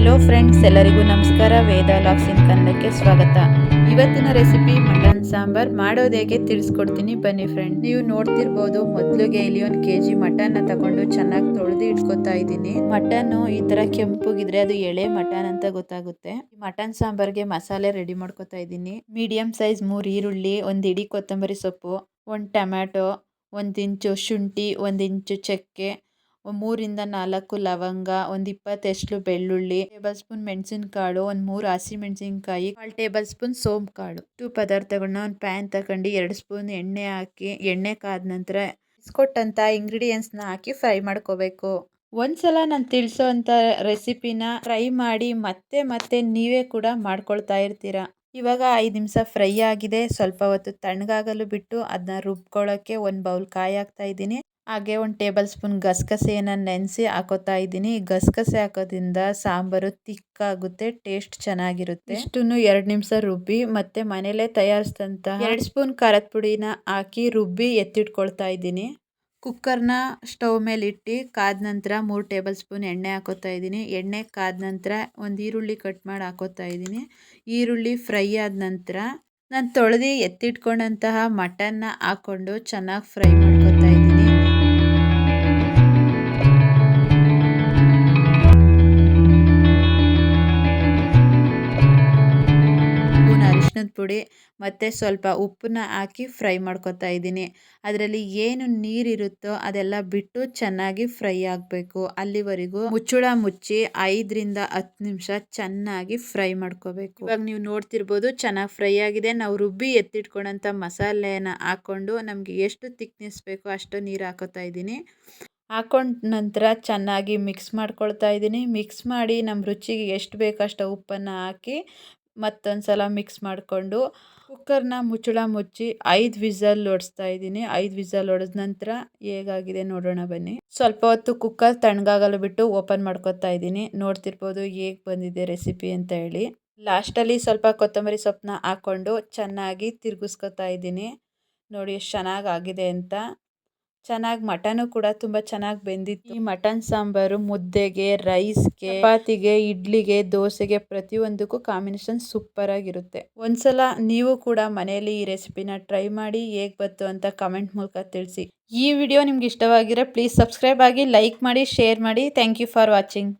Hello friends, ಎಲ್ಲರಿಗೂ ನಮಸ್ಕಾರ. ವೇದ logs ಇನ್ ಕನ್ನಡಕ್ಕೆ ಸ್ವಾಗತ. ಇವತ್ತಿನ ರೆಸಿಪಿ ಮಟನ್ ಸಾಂಬಾರ್ ಮಾಡೋದು ಹೇಗೆ ತಿಳಿಸ್ಕೊಡ್ತೀನಿ, ಬನ್ನಿ ಫ್ರೆಂಡ್. ನೀವು ನೋಡ್ತಿರ್ಬೋದು, ಮೊದಲಿಗೆ ಇಲ್ಲಿ 1 kg ಮಟನ್ನ ತಗೊಂಡು ಚೆನ್ನಾಗಿ ತೊಳೆದು ಇಟ್ಕೊತಾ ಇದ್ದೀನಿ. ಮಟನ್ನು ಈ ತರ ಕೆಂಪುಗಿದ್ರೆ ಅದು ಎಳೆ ಮಟನ್ ಅಂತ ಗೊತ್ತಾಗುತ್ತೆ. ಮಟನ್ ಸಾಂಬಾರ್ಗೆ ಮಸಾಲೆ ರೆಡಿ ಮಾಡ್ಕೊತಾ ಇದ್ದೀನಿ. ಮೀಡಿಯಂ ಸೈಜ್ 3 ಈರುಳ್ಳಿ, 1 ಇಡಿ ಕೊತ್ತಂಬರಿ ಸೊಪ್ಪು, 1 ಟೊಮ್ಯಾಟೊ, 1 ಇಂಚು ಶುಂಠಿ, 1 ಇಂಚು ಚಕ್ಕೆ, 3 ಇಂದ 4 ಲವಂಗ, 1 20 ಎಸ್ಲು ಬೆಳ್ಳುಳ್ಳಿ, ಟೇಬಲ್ ಸ್ಪೂನ್ ಮೆಣಸಿನಕಾಳು, 1 3 ಹಸಿ ಮೆಣಸಿನಕಾಯಿ, 1 ಟೇಬಲ್ ಸ್ಪೂನ್ ಸೋಂಪು ಕಾಳು. ಇಷ್ಟು ಪದಾರ್ಥಗಳನ್ನ ಒಂದು ಪ್ಯಾನ್ ತಗೊಂಡು 2 ಸ್ಪೂನ್ ಎಣ್ಣೆ ಹಾಕಿ, ಎಣ್ಣೆ ಕಾದ ನಂತರ ಇಸ್ಕೊಟ್ಟಂತ ಇಂಗ್ರೀಡಿಯೆಂಟ್ಸ್ ನ ಹಾಕಿ ಫ್ರೈ ಮಾಡ್ಕೋಬೇಕು. ಒಂದ್ಸಲ ನಾನು ತಿಳಿಸೋ ಅಂತ ರೆಸಿಪಿನ ಟ್ರೈ ಮಾಡಿ ಮತ್ತೆ ನೀವೇ ಕೂಡ ಮಾಡ್ಕೊಳ್ತಾ ಇರ್ತೀರಾ. ಇವಾಗ 5 ನಿಮಿಷ ಫ್ರೈ ಆಗಿದೆ. ಸ್ವಲ್ಪ ಹೊತ್ತು ತಣ್ಣಗಾಗಲು ಬಿಟ್ಟು ಅದನ್ನ ರುಬ್ಕೊಳ್ಳೋಕೆ 1 ಬೌಲ್ ಕಾಯಿ ಹಾಕ್ತಾ ಇದ್ದೀನಿ. ಹಾಗೆ 1 ಟೇಬಲ್ ಸ್ಪೂನ್ ಗಸಗಸೆಯನ್ನು ನೆನೆಸಿ ಹಾಕೋತಾ ಇದ್ದೀನಿ. ಗಸಗಸೆ ಹಾಕೋದ್ರಿಂದ ಸಾಂಬಾರು ತಿಕ್ಕಾಗುತ್ತೆ, ಟೇಸ್ಟ್ ಚೆನ್ನಾಗಿರುತ್ತೆ. ಇಷ್ಟನ್ನು 2 ನಿಮಿಷ ರುಬ್ಬಿ ಮತ್ತೆ ಮನೇಲೆ ತಯಾರಿಸಿದಂತಹ 2 ಸ್ಪೂನ್ ಖಾರದ ಪುಡಿನ ಹಾಕಿ ರುಬ್ಬಿ ಎತ್ತಿಟ್ಕೊಳ್ತಾ ಇದ್ದೀನಿ. ಕುಕ್ಕರ್ನ ಸ್ಟವ್ ಮೇಲೆ ಇಟ್ಟು ಕಾದ ನಂತರ 3 ಟೇಬಲ್ ಸ್ಪೂನ್ ಎಣ್ಣೆ ಹಾಕೋತಾ ಇದ್ದೀನಿ. ಎಣ್ಣೆ ಕಾದ ನಂತರ 1 ಈರುಳ್ಳಿ ಕಟ್ ಮಾಡಿ ಹಾಕೋತಾ ಇದ್ದೀನಿ. ಈರುಳ್ಳಿ ಫ್ರೈ ಆದ ನಂತರ ನಾನು ತೊಳೆದು ಎತ್ತಿಟ್ಕೊಂಡಂತಹ ಮಟನ್ನ ಹಾಕೊಂಡು ಚೆನ್ನಾಗಿ ಫ್ರೈ ಮಾಡ್ಕೋತಾ ಇದ್ದೀನಿ. ಅರಿಶಿನದ ಪುಡಿ ಮತ್ತು ಸ್ವಲ್ಪ ಉಪ್ಪನ್ನ ಹಾಕಿ ಫ್ರೈ ಮಾಡ್ಕೊತಾ ಇದ್ದೀನಿ. ಅದರಲ್ಲಿ ಏನು ನೀರಿರುತ್ತೋ ಅದೆಲ್ಲ ಬಿಟ್ಟು ಚೆನ್ನಾಗಿ ಫ್ರೈ ಆಗಬೇಕು. ಅಲ್ಲಿವರೆಗೂ ಮುಚ್ಚಳ ಮುಚ್ಚಿ 5 ರಿಂದ 10 ನಿಮಿಷ ಚೆನ್ನಾಗಿ ಫ್ರೈ ಮಾಡ್ಕೋಬೇಕು. ಇವಾಗ ನೀವು ನೋಡ್ತಿರ್ಬೋದು, ಚೆನ್ನಾಗಿ ಫ್ರೈ ಆಗಿದೆ. ನಾವು ರುಬ್ಬಿ ಎತ್ತಿಟ್ಕೊಂಡಂಥ ಮಸಾಲೆನ ಹಾಕ್ಕೊಂಡು ನಮಗೆ ಎಷ್ಟು ತಿಕ್ನೆಸ್ ಬೇಕೋ ಅಷ್ಟು ನೀರು ಹಾಕೋತಾ ಇದ್ದೀನಿ. ಹಾಕೊಂಡ ನಂತರ ಚೆನ್ನಾಗಿ ಮಿಕ್ಸ್ ಮಾಡ್ಕೊಳ್ತಾ ಇದ್ದೀನಿ. ಮಿಕ್ಸ್ ಮಾಡಿ ನಮ್ಮ ರುಚಿಗೆ ಎಷ್ಟು ಬೇಕೋ ಅಷ್ಟು ಉಪ್ಪನ್ನು ಹಾಕಿ ಮತ್ತೊಂದು ಸಲ ಮಿಕ್ಸ್ ಮಾಡಿಕೊಂಡು ಕುಕ್ಕರ್ನ ಮುಚ್ಚಳ ಮುಚ್ಚಿ 5 ವಿಸಲ್ ಹೊಡಿಸ್ತಾ ಇದ್ದೀನಿ. 5 ವಿಸಲ್ ಹೊಡೆದ ನಂತರ ಹೇಗಾಗಿದೆ ನೋಡೋಣ ಬನ್ನಿ. ಸ್ವಲ್ಪ ಹೊತ್ತು ಕುಕ್ಕರ್ ತಣ್ಣಗಾಗಲು ಬಿಟ್ಟು ಓಪನ್ ಮಾಡ್ಕೊತಾ ಇದ್ದೀನಿ. ನೋಡ್ತಿರ್ಬೋದು ಹೇಗೆ ಬಂದಿದೆ ರೆಸಿಪಿ ಅಂತ ಹೇಳಿ. ಲಾಸ್ಟಲ್ಲಿ ಸ್ವಲ್ಪ ಕೊತ್ತಂಬರಿ ಸೊಪ್ಪನ್ನ ಹಾಕ್ಕೊಂಡು ಚೆನ್ನಾಗಿ ತಿರುಗಿಸ್ಕೊತಾ ಇದ್ದೀನಿ. ನೋಡಿ ಎಷ್ಟು ಚೆನ್ನಾಗಿ ಆಗಿದೆ ಅಂತ. ಚೆನ್ನಾಗಿ ಮಟನು ಕೂಡ ತುಂಬ ಚೆನ್ನಾಗಿ ಬೆಂದಿತ್ತು. ಈ ಮಟನ್ ಸಾಂಬಾರು ಮುದ್ದೆಗೆ, ರೈಸ್ಗೆ, ಚಪಾತಿಗೆ, ಇಡ್ಲಿಗೆ, ದೋಸೆಗೆ ಪ್ರತಿಯೊಂದಕ್ಕೂ ಕಾಂಬಿನೇಷನ್ ಸೂಪರ್ ಆಗಿರುತ್ತೆ. ಒಂದ್ಸಲ ನೀವು ಕೂಡ ಮನೆಯಲ್ಲಿ ಈ ರೆಸಿಪಿನ ಟ್ರೈ ಮಾಡಿ ಹೇಗೆ ಬಂತು ಅಂತ ಕಮೆಂಟ್ ಮೂಲಕ ತಿಳಿಸಿ. ಈ ವಿಡಿಯೋ ನಿಮ್ಗೆ ಇಷ್ಟವಾಗಿದ್ರೆ ಪ್ಲೀಸ್ ಸಬ್ಸ್ಕ್ರೈಬ್ ಆಗಿ, ಲೈಕ್ ಮಾಡಿ, ಶೇರ್ ಮಾಡಿ. Thank you for watching.